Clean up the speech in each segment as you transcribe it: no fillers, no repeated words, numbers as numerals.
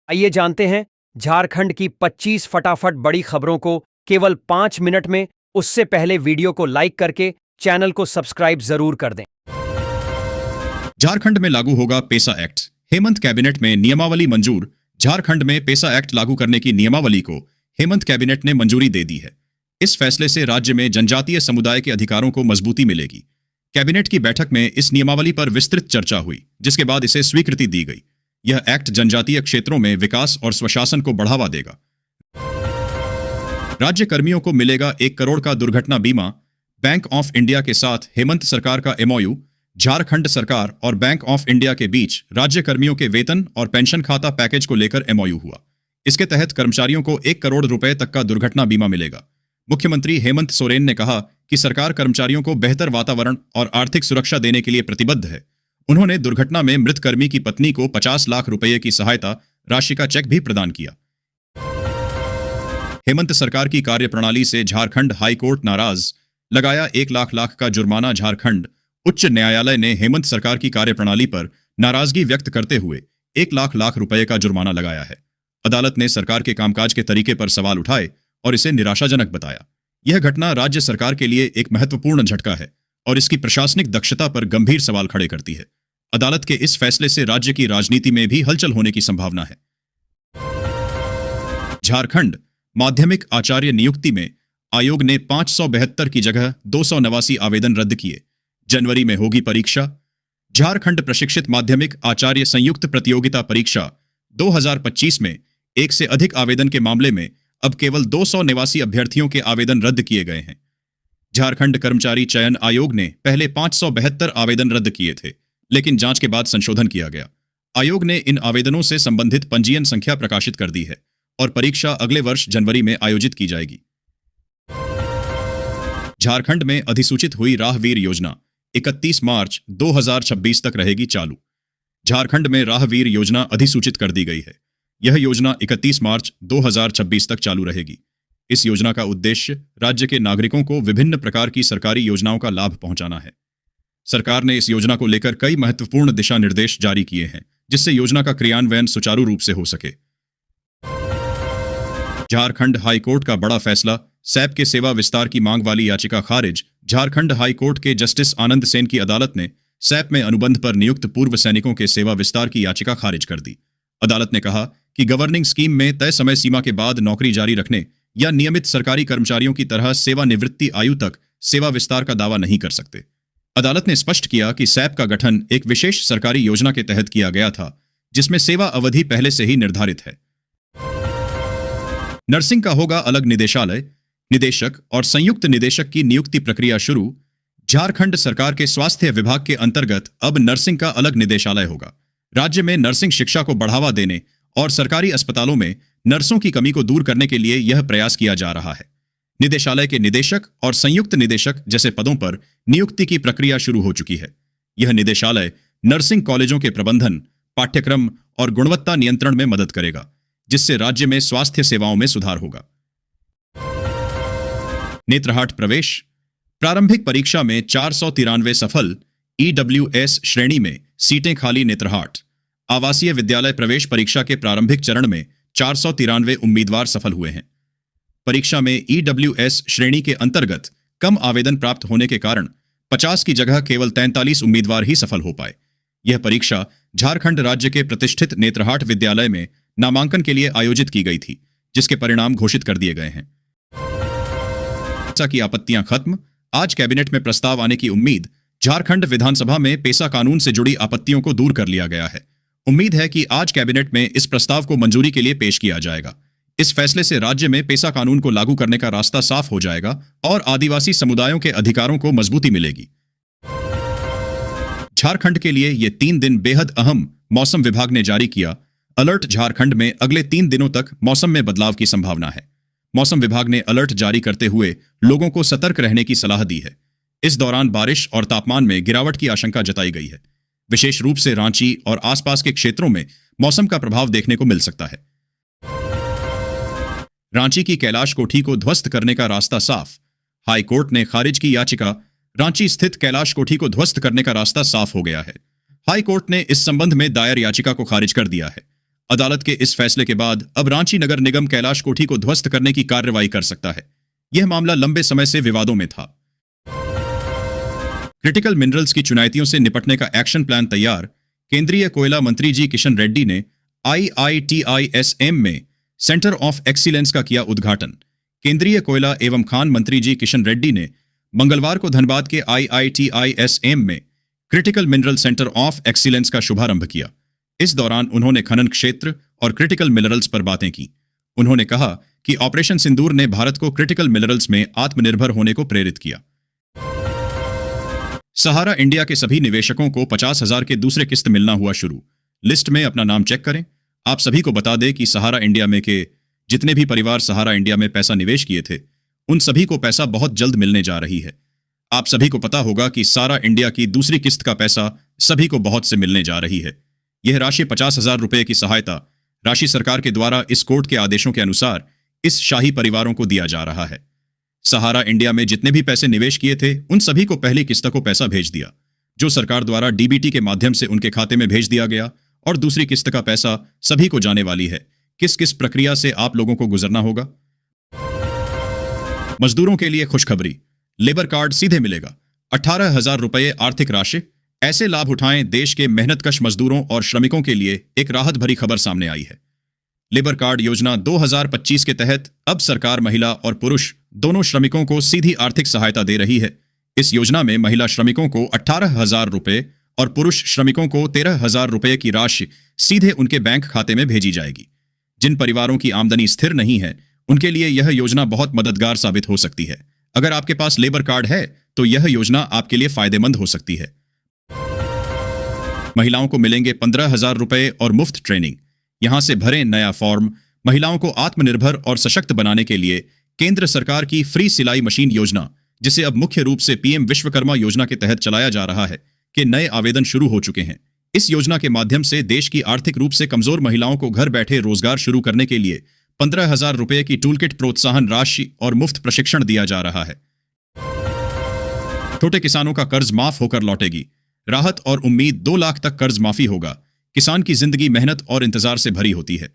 आइए जानते हैं झारखंड की 25 फटाफट बड़ी खबरों को केवल 5 मिनट में। उससे पहले वीडियो को लाइक करके चैनल को सब्सक्राइब जरूर कर दें। झारखंड में लागू होगा पेसा एक्ट। हेमंत कैबिनेट में नियमावली मंजूर। झारखंड में पेसा एक्ट लागू करने की नियमावली को हेमंत कैबिनेट ने मंजूरी दे दी है। इस फैसले से राज्य में जनजातीय समुदाय के अधिकारों को मजबूती मिलेगी। कैबिनेट की बैठक में इस नियमावली पर विस्तृत चर्चा हुई, जिसके बाद इसे स्वीकृति दी गई। यह एक्ट जनजातीय क्षेत्रों में विकास और स्वशासन को बढ़ावा देगा। राज्य कर्मियों को मिलेगा 1 करोड़ का दुर्घटना बीमा। बैंक ऑफ इंडिया के साथ हेमंत सरकार का एमओयू। झारखंड सरकार और बैंक ऑफ इंडिया के बीच राज्य कर्मियों के वेतन और पेंशन खाता पैकेज को लेकर एमओयू हुआ। इसके तहत कर्मचारियों को 1 करोड़ रुपए तक का दुर्घटना बीमा मिलेगा। मुख्यमंत्री हेमंत सोरेन ने कहा कि सरकार कर्मचारियों को बेहतर वातावरण और आर्थिक सुरक्षा देने के लिए प्रतिबद्ध है। उन्होंने दुर्घटना में मृत कर्मी की पत्नी को 50 लाख रुपए की सहायता राशि का चेक भी प्रदान किया। हेमंत सरकार की कार्यप्रणाली से झारखंड हाई कोर्ट नाराज। लगाया 1 लाख का जुर्माना। झारखंड उच्च न्यायालय ने हेमंत सरकार की कार्यप्रणाली पर नाराजगी व्यक्त करते हुए 1 लाख रुपए का जुर्माना लगाया है। अदालत ने सरकार के कामकाज के तरीके पर सवाल उठाए और इसे निराशाजनक बताया। यह घटना राज्य सरकार के लिए एक महत्वपूर्ण झटका है और इसकी प्रशासनिक दक्षता पर गंभीर सवाल खड़े करती है। अदालत के इस फैसले से राज्य की राजनीति में भी हलचल होने की संभावना है। झारखंड माध्यमिक आचार्य नियुक्ति में आयोग ने 572 की जगह 289 आवेदन रद्द किए। जनवरी में होगी परीक्षा। झारखंड प्रशिक्षित माध्यमिक आचार्य संयुक्त प्रतियोगिता परीक्षा 2025 में 1 से अधिक आवेदन के मामले में अब केवल 289 अभ्यर्थियों के आवेदन रद्द किए गए हैं। झारखंड कर्मचारी चयन आयोग ने पहले 572 आवेदन रद्द किए थे, लेकिन जांच के बाद संशोधन किया गया। आयोग ने इन आवेदनों से संबंधित पंजीयन संख्या प्रकाशित कर दी है और परीक्षा अगले वर्ष जनवरी में आयोजित की जाएगी। झारखंड में अधिसूचित हुई राहवीर योजना 31 मार्च 2026 तक रहेगी चालू। झारखंड में राहवीर योजना अधिसूचित कर दी गई है। यह योजना 31 मार्च 2026 तक चालू रहेगी। इस योजना का उद्देश्य राज्य के नागरिकों को विभिन्न प्रकार की सरकारी योजनाओं का लाभ पहुंचाना है। सरकार ने इस योजना को लेकर कई महत्वपूर्ण दिशा निर्देश जारी किए हैं, जिससे योजना का क्रियान्वयन सुचारू रूप से हो सके। झारखंड हाई कोर्ट का बड़ा फैसला। सैप के सेवा विस्तार की मांग वाली याचिका खारिज। झारखंड हाई कोर्ट के जस्टिस आनंद सेन की अदालत ने सैप में अनुबंध पर नियुक्त पूर्व सैनिकों के सेवा विस्तार की याचिका खारिज कर दी। अदालत ने कहा कि गवर्निंग स्कीम में तय समय सीमा के बाद नौकरी जारी रखने या नियमित सरकारी कर्मचारियों की तरह सेवानिवृत्ति आयु तक सेवा विस्तार का दावा नहीं कर सकते। अदालत ने स्पष्ट किया कि सैप का गठन एक विशेष सरकारी योजना के तहत किया गया था, जिसमें सेवा अवधि पहले से ही निर्धारित है। नर्सिंग का होगा अलग निदेशालय। निदेशक और संयुक्त निदेशक की नियुक्ति प्रक्रिया शुरू। झारखंड सरकार के स्वास्थ्य विभाग के अंतर्गत अब नर्सिंग का अलग निदेशालय होगा। राज्य में नर्सिंग शिक्षा को बढ़ावा देने और सरकारी अस्पतालों में नर्सों की कमी को दूर करने के लिए यह प्रयास किया जा रहा है। निदेशालय के निदेशक और संयुक्त निदेशक जैसे पदों पर नियुक्ति की प्रक्रिया शुरू हो चुकी है। यह निदेशालय नर्सिंग कॉलेजों के प्रबंधन, पाठ्यक्रम और गुणवत्ता नियंत्रण में मदद करेगा, जिससे राज्य में स्वास्थ्य सेवाओं में सुधार होगा। नेत्रहाट प्रवेश। प्रारंभिक परीक्षा में 493 सफल। ईडब्ल्यूएस श्रेणी में सीटें खाली। नेत्रहाट आवासीय विद्यालय प्रवेश परीक्षा के प्रारंभिक चरण में 493 उम्मीदवार सफल हुए हैं। परीक्षा में ईडब्ल्यूएस श्रेणी के अंतर्गत कम आवेदन प्राप्त होने के कारण 50 की जगह केवल 43 उम्मीदवार ही सफल हो पाए। यह परीक्षा झारखंड राज्य के प्रतिष्ठित नेत्रहाट विद्यालय में नामांकन के लिए आयोजित की गई थी, जिसके परिणाम घोषित कर दिए गए हैं। पेसा की आपत्तियां खत्म। आज कैबिनेट में प्रस्ताव आने की उम्मीद। झारखंड विधानसभा में पेसा कानून से जुड़ी आपत्तियों को दूर कर लिया गया है। उम्मीद है कि आज कैबिनेट में इस प्रस्ताव को मंजूरी के लिए पेश किया जाएगा। इस फैसले से राज्य में पेसा कानून को लागू करने का रास्ता साफ हो जाएगा और आदिवासी समुदायों के अधिकारों को मजबूती मिलेगी। झारखंड के लिए ये 3 दिन बेहद अहम। मौसम विभाग ने जारी किया अलर्ट। झारखंड में अगले 3 दिनों तक मौसम में बदलाव की संभावना है। मौसम विभाग ने अलर्ट जारी करते हुए लोगों को सतर्क रहने की सलाह दी है। इस दौरान बारिश और तापमान में गिरावट की आशंका जताई गई है। विशेष रूप से रांची और आसपास के क्षेत्रों में मौसम का प्रभाव देखने को मिल सकता है। रांची की कैलाश कोठी को ध्वस्त करने का रास्ता साफ। हाई कोर्ट ने खारिज की याचिका। रांची स्थित कैलाश कोठी को ध्वस्त करने का रास्ता साफ हो गया है। हाई कोर्ट ने इस संबंध में दायर याचिका को खारिज कर दिया है। अदालत के इस फैसले के बाद अब रांची नगर निगम कैलाश कोठी को ध्वस्त करने की कार्रवाई कर सकता है। यह मामला लंबे समय से विवादों में था। क्रिटिकल मिनरल्स की चुनौतियों से निपटने का एक्शन प्लान तैयार। केंद्रीय कोयला मंत्री जी किशन रेड्डी ने IITISM में सेंटर ऑफ एक्सीलेंस का किया उद्घाटन। केंद्रीय कोयला एवं खान मंत्री जी किशन रेड्डी ने मंगलवार को धनबाद के IITISM में critical mineral centre of excellence का शुभारंभ किया। इस दौरान उन्होंने खनन क्षेत्र और क्रिटिकल मिनरल्स पर बातें की। उन्होंने कहा कि ऑपरेशन सिंदूर ने भारत को क्रिटिकल मिनरल्स में आत्मनिर्भर होने को प्रेरित किया। सहारा इंडिया के सभी निवेशकों को 50,000 के दूसरे किस्त मिलना हुआ शुरू। लिस्ट में अपना नाम चेक करें। आप सभी को बता दें कि सहारा इंडिया में के जितने भी परिवार सहारा इंडिया में पैसा निवेश किए थे, उन सभी को पैसा बहुत जल्द मिलने जा रही है। आप सभी को पता होगा कि सहारा इंडिया की दूसरी किस्त का पैसा सभी को बहुत से मिलने जा रही है। यह राशि 50,000 रुपए की सहायता राशि सरकार के द्वारा इस कोर्ट के आदेशों के अनुसार इस शाही परिवारों को दिया जा रहा है। सहारा इंडिया में जितने भी पैसे निवेश किए थे, उन सभी को पहली किस्त को पैसा भेज दिया, जो सरकार द्वारा DBT के माध्यम से उनके खाते में भेज दिया गया, और दूसरी किस्त का पैसा सभी को जाने वाली है। किस किस प्रक्रिया से आप लोगों को गुजरना होगा? मजदूरों के लिए खुशखबरी, लेबर कार्ड सीधे मिलेगा। 18,000 रुपए आर्थिक राशि। ऐसे लाभ उठाएं। देश के मेहनतकश मजदूरों और श्रमिकों के लिए एक राहत भरी खबर सामने आई है। लेबर कार्ड योजना 2025 के तहत अब सरकार महिला और पुरुष दोनों श्रमिकों को सीधी आर्थिक सहायता दे रही है। इस योजना में महिला श्रमिकों को 18,000 रुपए और पुरुष श्रमिकों को 13,000 रुपए की राशि सीधे उनके बैंक खाते में भेजी जाएगी। जिन परिवारों की आमदनी स्थिर नहीं है, उनके लिए यह योजना बहुत मददगार साबित हो सकती है। अगर आपके पास लेबर कार्ड है तो यह योजना आपके लिए फायदेमंद हो सकती है। महिलाओं को मिलेंगे 15,000 रुपए और मुफ्त ट्रेनिंग। यहां से भरें नया फॉर्म। महिलाओं को आत्मनिर्भर और सशक्त बनाने के लिए केंद्र सरकार की फ्री सिलाई मशीन योजना, जिसे अब मुख्य रूप से PM विश्वकर्मा योजना के तहत चलाया जा रहा है, के नए आवेदन शुरू हो चुके हैं। इस योजना के माध्यम से देश की आर्थिक रूप से कमजोर महिलाओं को घर बैठे रोजगार शुरू करने के लिए 15,000 रुपए की टूलकिट प्रोत्साहन राशि और मुफ्त प्रशिक्षण दिया जा रहा है। छोटे किसानों का कर्ज माफ होकर लौटेगी। राहत और उम्मीद। 2 लाख तक कर्ज माफी होगा। किसान की जिंदगी मेहनत और इंतजार से भरी होती है।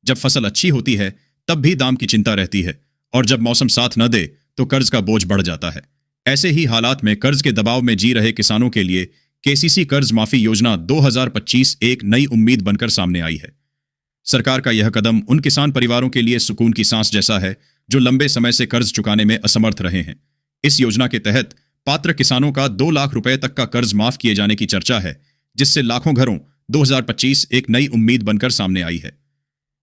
जब फसल अच्छी होती है तब भी दाम की चिंता रहती है, और जब मौसम साथ न दे तो कर्ज का बोझ बढ़ जाता है। ऐसे ही हालात में कर्ज के दबाव में जी रहे किसानों के लिए KCC कर्ज माफी योजना 2025 एक नई उम्मीद बनकर सामने आई है। सरकार का यह कदम उन किसान परिवारों के लिए सुकून की सांस जैसा है जो लंबे समय से कर्ज चुकाने में असमर्थ रहे हैं। इस योजना के तहत पात्र किसानों का 2 लाख रुपए तक का कर्ज माफ किए जाने की चर्चा है, जिससे लाखों घरों 2025 एक नई उम्मीद बनकर सामने आई है।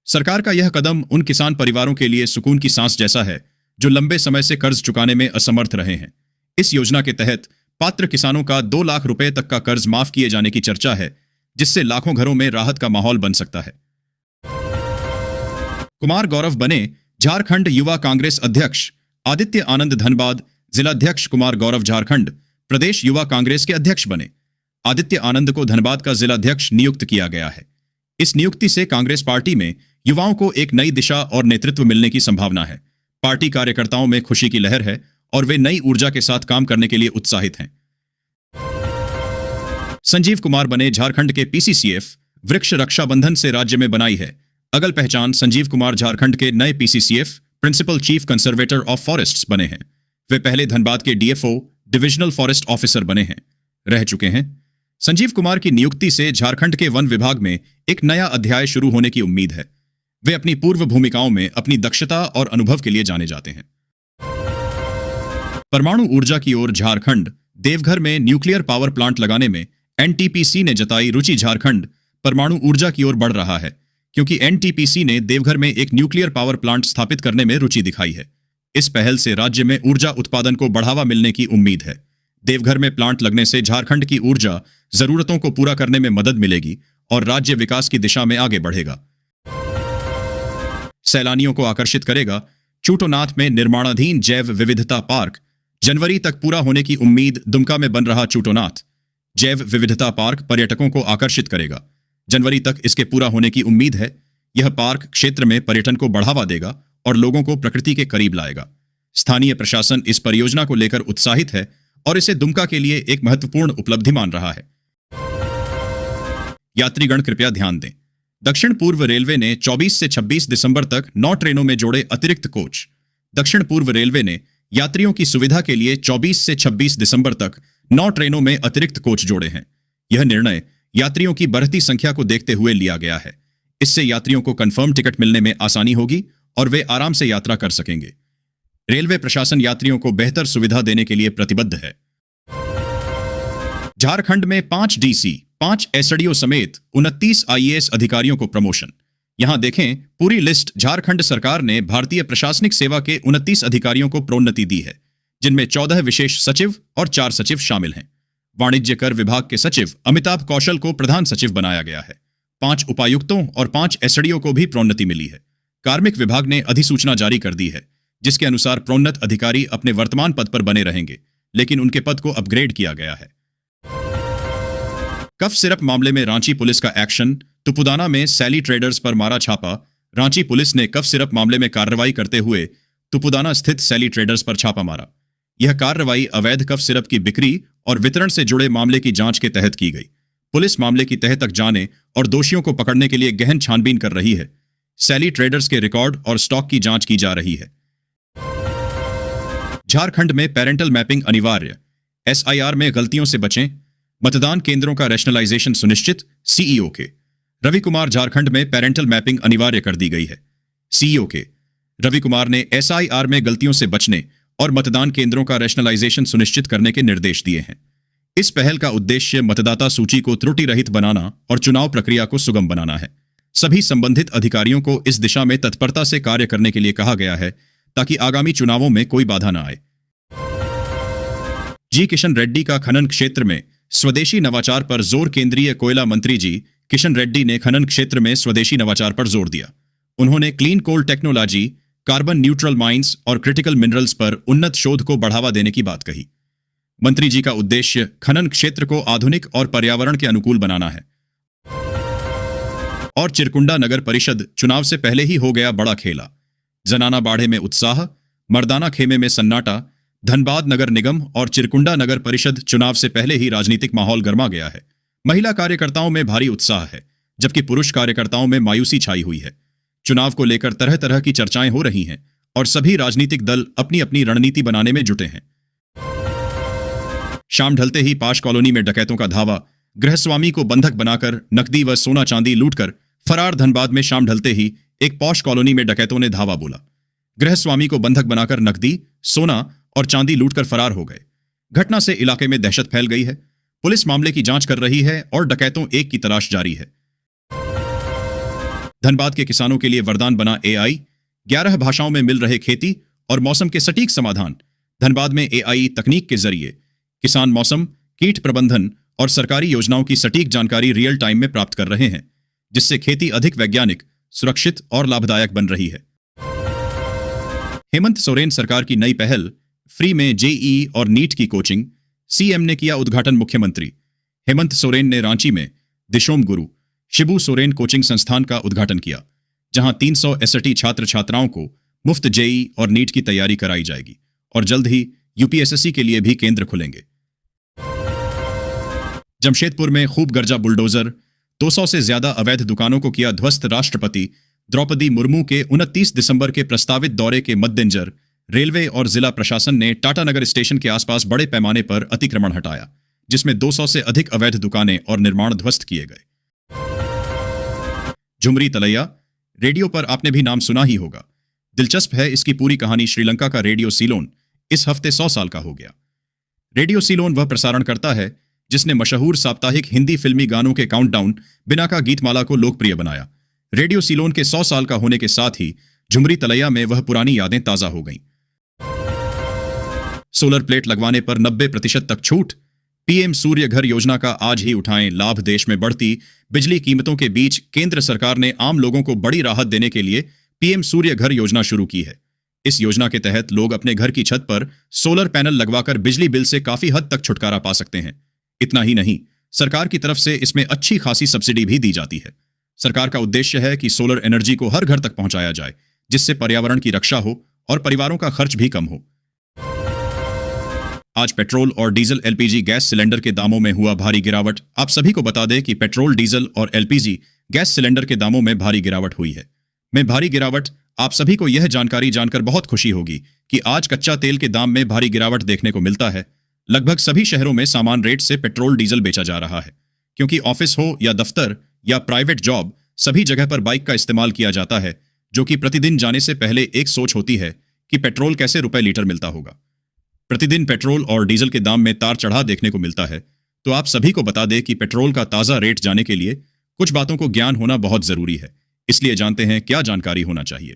सरकार का यह कदम उन किसान परिवारों के लिए सुकून की सांस जैसा है जो लंबे समय से कर्ज चुकाने में असमर्थ रहे हैं। इस योजना के तहत पात्र किसानों का 2 लाख रुपए तक का कर्ज माफ किए जाने की चर्चा है, जिससे लाखों घरों में राहत का माहौल बन सकता है। कुमार गौरव बने झारखंड युवा कांग्रेस अध्यक्ष। आदित्य आनंद धनबाद जिलाध्यक्ष, कुमार गौरव झारखंड प्रदेश युवा कांग्रेस के अध्यक्ष बने। आदित्य आनंद को धनबाद का जिलाध्यक्ष नियुक्त किया गया है। इस नियुक्ति से कांग्रेस पार्टी में युवाओं को एक नई दिशा और नेतृत्व मिलने की संभावना है। पार्टी कार्यकर्ताओं में खुशी की लहर है और वे नई ऊर्जा के साथ काम करने के लिए उत्साहित हैं। संजीव कुमार बने झारखंड के PCCF। वृक्ष रक्षाबंधन से राज्य में बनाई है अगल पहचान। संजीव कुमार झारखंड के नए PCCF principal chief conservator of forests बने हैं। वे पहले धनबाद के DFO डिविजनल फॉरेस्ट ऑफिसर बने हैं, रह चुके हैं। संजीव कुमार की नियुक्ति से झारखंड के वन विभाग में एक नया अध्याय शुरू होने की उम्मीद है। वे अपनी पूर्व भूमिकाओं में अपनी दक्षता और अनुभव के लिए जाने जाते हैं। परमाणु ऊर्जा की ओर झारखंड। देवघर में न्यूक्लियर पावर प्लांट लगाने में NTPC ने जताई रुचि। झारखंड परमाणु ऊर्जा की ओर बढ़ रहा है क्योंकि NTPC ने देवघर में एक न्यूक्लियर पावर प्लांट स्थापित करने में रुचि दिखाई है। इस पहल से राज्य में ऊर्जा उत्पादन को बढ़ावा मिलने की उम्मीद है। देवघर में प्लांट लगने से झारखंड की ऊर्जा जरूरतों को पूरा करने में मदद मिलेगी और राज्य विकास की दिशा में आगे बढ़ेगा। सैलानियों को आकर्षित करेगा। चूटोनाथ में निर्माणाधीन जैव विविधता पार्क। जनवरी तक पूरा होने की उम्मीद। दुमका में बन रहा चूटोनाथ जैव विविधता पार्क पर्यटकों को आकर्षित करेगा। जनवरी तक इसके पूरा होने की उम्मीद है। यह पार्क क्षेत्र में पर्यटन को बढ़ावा देगा और लोगों को प्रकृति के करीब लाएगा। स्थानीय प्रशासन इस परियोजना को लेकर उत्साहित है और इसे दुमका के लिए एक महत्वपूर्ण उपलब्धि मान रहा है। यात्रीगण कृपया ध्यान दें। दक्षिण पूर्व रेलवे ने 24 से 26 दिसंबर तक 9 ट्रेनों में जोड़े अतिरिक्त कोच। दक्षिण पूर्व रेलवे ने यात्रियों की सुविधा के लिए 24 से 26 दिसंबर तक 9 ट्रेनों में अतिरिक्त कोच जोड़े हैं। यह निर्णय यात्रियों की बढ़ती संख्या को देखते हुए लिया गया है। इससे यात्रियों को कंफर्म टिकट मिलने में आसानी होगी और वे आराम से यात्रा कर सकेंगे। रेलवे प्रशासन यात्रियों को बेहतर सुविधा देने के लिए प्रतिबद्ध है। झारखंड में 5 डीसी, 5 एसडीओ समेत 29 आईएएस अधिकारियों को प्रमोशन। यहां देखें पूरी लिस्ट। झारखंड सरकार ने भारतीय प्रशासनिक सेवा के 29 अधिकारियों को प्रोन्नति दी है, जिनमें 14 विशेष सचिव और 4 सचिव शामिल हैं। वाणिज्य कर विभाग के सचिव अमिताभ कौशल को प्रधान सचिव बनाया गया है। 5 उपायुक्तों और 5 एसडीओ को भी प्रोन्नति मिली है। कार्मिक विभाग ने अधिसूचना जारी कर दी है, जिसके अनुसार प्रोन्नत अधिकारी अपने वर्तमान पद पर बने रहेंगे, लेकिन उनके पद को अपग्रेड किया गया है। कफ सिरप मामले में रांची पुलिस का एक्शन। तुपुदाना में सैली ट्रेडर्स पर मारा छापा। रांची पुलिस ने कफ सिरप मामले में कार्रवाई करते हुए तुपुदाना स्थित सैली ट्रेडर्स पर छापा मारा। यह कार्रवाई अवैध कफ सिरप की बिक्री और वितरण से जुड़े मामले की जांच के तहत की गई। पुलिस मामले की तह तक जाने और दोषियों को पकड़ने के लिए गहन छानबीन कर रही है। सैली ट्रेडर्स के रिकॉर्ड और स्टॉक की जांच की जा रही है। झारखंड में पेरेंटल मैपिंग अनिवार्य। एसआईआर में गलतियों से बचें। मतदान केंद्रों का रैशनलाइजेशन सुनिश्चित। सीईओ के रवि कुमार। झारखंड में पेरेंटल मैपिंग अनिवार्य कर दी गई है। सीईओ के रवि कुमार ने एसआईआर में गलतियों से बचने और मतदान केंद्रों का रैशनलाइजेशन सुनिश्चित करने के निर्देश दिए हैं। इस पहल का उद्देश्य मतदाता सूची को त्रुटि रहित बनाना और चुनाव प्रक्रिया को सुगम बनाना है। सभी संबंधित अधिकारियों को इस दिशा में तत्परता से कार्य करने के लिए कहा गया है, ताकि आगामी चुनावों में कोई बाधा न आए। जी किशन रेड्डी का खनन क्षेत्र में स्वदेशी नवाचार पर जोर। केंद्रीय कोयला मंत्री जी किशन रेड्डी ने खनन क्षेत्र में स्वदेशी नवाचार पर जोर दिया। उन्होंने clean coal technology, carbon neutral mines और क्रिटिकल मिनरल्स पर उन्नत शोध को बढ़ावा देने की बात कही। मंत्री जी का उद्देश्य खनन क्षेत्र को आधुनिक और पर्यावरण के अनुकूल बनाना है। और चिरकुंडा नगर परिषद चुनाव से पहले ही हो गया बड़ा खेला। जनाना बाढ़े में उत्साह, मर्दाना खेमे में सन्नाटा। धनबाद नगर निगम और चिरकुंडा नगर परिषद चुनाव से पहले ही राजनीतिक माहौल गर्मा गया है। महिला कार्यकर्ताओं में भारी उत्साह है, जबकि पुरुष कार्यकर्ताओं में मायूसी छाई हुई है। चुनाव को लेकर तरह तरह की चर्चाएं हो रही हैं और सभी राजनीतिक दल अपनी अपनी रणनीति बनाने में जुटे हैं। शाम ढलते ही पाश कॉलोनी में डकैतों का धावा। गृहस्वामी को बंधक बनाकर नकदी व सोना चांदी लूटकर फरार। धनबाद में शाम ढलते ही एक पॉश कॉलोनी में डकैतों ने धावा बोला। गृहस्वामी को बंधक बनाकर नकदी, सोना और चांदी लूटकर फरार हो गए। घटना से इलाके में दहशत फैल गई है। पुलिस मामले की जांच कर रही है और डकैतों एक की तलाश जारी है। धनबाद के किसानों के लिए वरदान बना एआई। 11 भाषाओं में मिल रहे खेती और मौसम के सटीक समाधान। धनबाद में एआई तकनीक के जरिए किसान मौसम, कीट प्रबंधन और सरकारी योजनाओं की सटीक जानकारी रियल टाइम में प्राप्त कर रहे हैं, जिससे खेती अधिक वैज्ञानिक, सुरक्षित और लाभदायक बन रही है। हेमंत सोरेन सरकार की नई पहल, फ्री में जेईई और नीट की कोचिंग। सीएम ने किया उद्घाटन। मुख्यमंत्री हेमंत सोरेन ने रांची में दिशोम गुरु शिबू सोरेन कोचिंग संस्थान का उद्घाटन किया, जहां 360 छात्र छात्राओं को मुफ्त जेईई और नीट की तैयारी कराई जाएगी और जल्द ही यूपीएसएससी के लिए भी केंद्र खुलेंगे। जमशेदपुर में खूब गर्जा बुलडोजर। 200 से ज्यादा अवैध दुकानों को किया ध्वस्त। राष्ट्रपति द्रौपदी मुर्मू के 29 दिसंबर के प्रस्तावित दौरे के मद्देनजर रेलवे और जिला प्रशासन ने टाटानगर स्टेशन के आसपास बड़े पैमाने पर अतिक्रमण हटाया, जिसमें 200 से अधिक अवैध दुकानें और निर्माण ध्वस्त किए गए। झुमरी तलैया रेडियो पर आपने भी नाम सुना ही होगा। दिलचस्प है इसकी पूरी कहानी। श्रीलंका का रेडियो सीलोन इस हफ्ते 100 साल का हो गया। रेडियो सीलोन वह प्रसारण करता है जिसने मशहूर साप्ताहिक हिंदी फिल्मी गानों के काउंटडाउन बिना का गीतमाला को लोकप्रिय बनाया। रेडियो सीलोन के 100 साल का होने के साथ ही झुमरी तलैया में वह पुरानी यादें ताजा हो गईं। सोलर प्लेट लगवाने पर 90% तक छूट। पीएम सूर्य घर योजना का आज ही उठाएं लाभ। देश में बढ़ती बिजली कीमतों के बीच केंद्र सरकार ने आम लोगों को बड़ी राहत देने के लिए पीएम सूर्य घर योजना शुरू की है। इस योजना के तहत लोग अपने घर की छत पर सोलर पैनल लगवाकर बिजली बिल से काफी हद तक छुटकारा पा सकते हैं। इतना ही नहीं, सरकार की तरफ से इसमें अच्छी खासी सब्सिडी भी दी जाती है। सरकार का उद्देश्य है कि सोलर एनर्जी को हर घर तक पहुंचाया जाए, जिससे पर्यावरण की रक्षा हो और परिवारों का खर्च भी कम हो। आज पेट्रोल और डीजल एलपीजी गैस सिलेंडर के दामों में हुआ भारी गिरावट। आप सभी को बता दें कि पेट्रोल, डीजल और एलपीजी गैस सिलेंडर के दामों में भारी गिरावट हुई है। भारी गिरावट, आप सभी को यह जानकारी जानकर बहुत खुशी होगी कि आज कच्चा तेल के दाम में भारी गिरावट देखने को मिलता है। लगभग सभी शहरों में सामान रेट से पेट्रोल डीजल बेचा जा रहा है, क्योंकि ऑफिस हो या दफ्तर या प्राइवेट जॉब, सभी जगह पर बाइक का इस्तेमाल किया जाता है, जो कि प्रतिदिन जाने से पहले एक सोच होती है कि पेट्रोल कैसे रुपए लीटर मिलता होगा। प्रतिदिन पेट्रोल और डीजल के दाम में तार चढ़ा देखने को मिलता है। तो आप सभी को बता दें कि पेट्रोल का ताज़ा रेट जाने के लिए कुछ बातों को ज्ञान होना बहुत जरूरी है। इसलिए जानते हैं क्या जानकारी होना चाहिए।